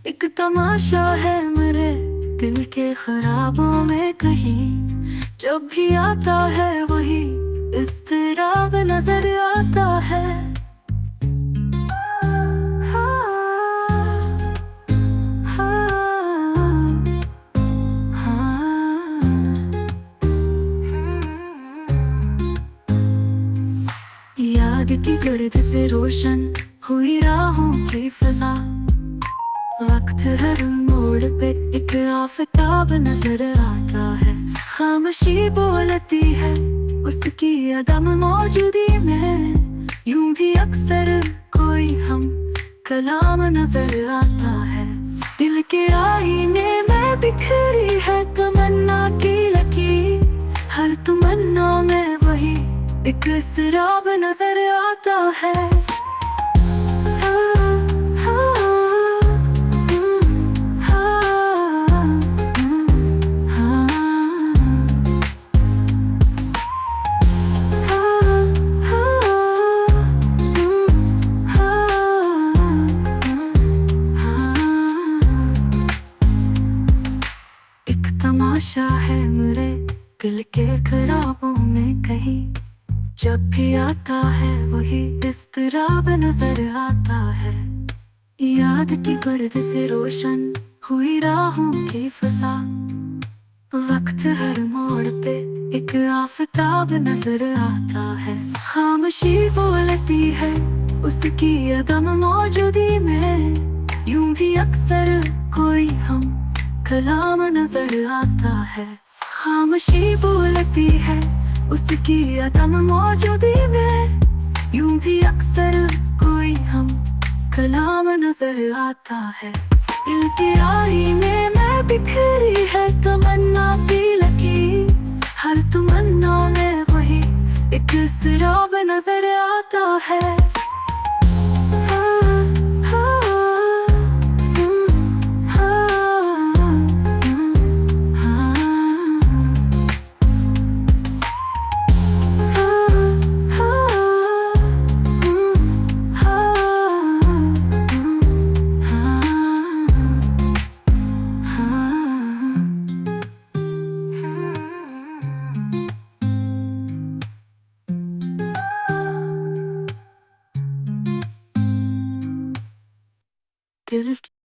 एक तमाशा है मेरे दिल के ख्वाबों में कहीं, जब भी आता है वही इज़्तिराब नजर आता है। हाँ, हाँ, हाँ। याद की गर्द से रोशन हुई राहों की फिजा, वक्त हर मोड़ पे एक आफताब नजर आता है। खामोशी बोलती है उसकी अदम मौजूदी में, यूं भी अक्सर कोई हम कलाम नजर आता है। दिल के आईने में बिखरी है तमन्ना की लकीर, हर तमन्ना में वही एक इज़्तिराब नजर आता है। तमाशा है मेरे दिल के ख्वाबों में कहीं, जब भी आता है वही इज़्तिराब नजर आता है। याद की गर्द से रोशन हुई राहों की फिजा, वक्त हर मोड़ पे एक आफताब नजर आता है। खामोशी बोलती है उसकी अदम मौजूदी में, यूं भी अक्सर कोई हम कलाम नजर आता है। खामोशी बोलती है उसकी अदम मौजूदी में, यूं भी अक्सर कोई हम कलाम नजर आता है। दिल के आईने में बिखरी है तमन्ना की लकीर, हर तमन्ना में वही एक इज़्तिराब नजर आता है।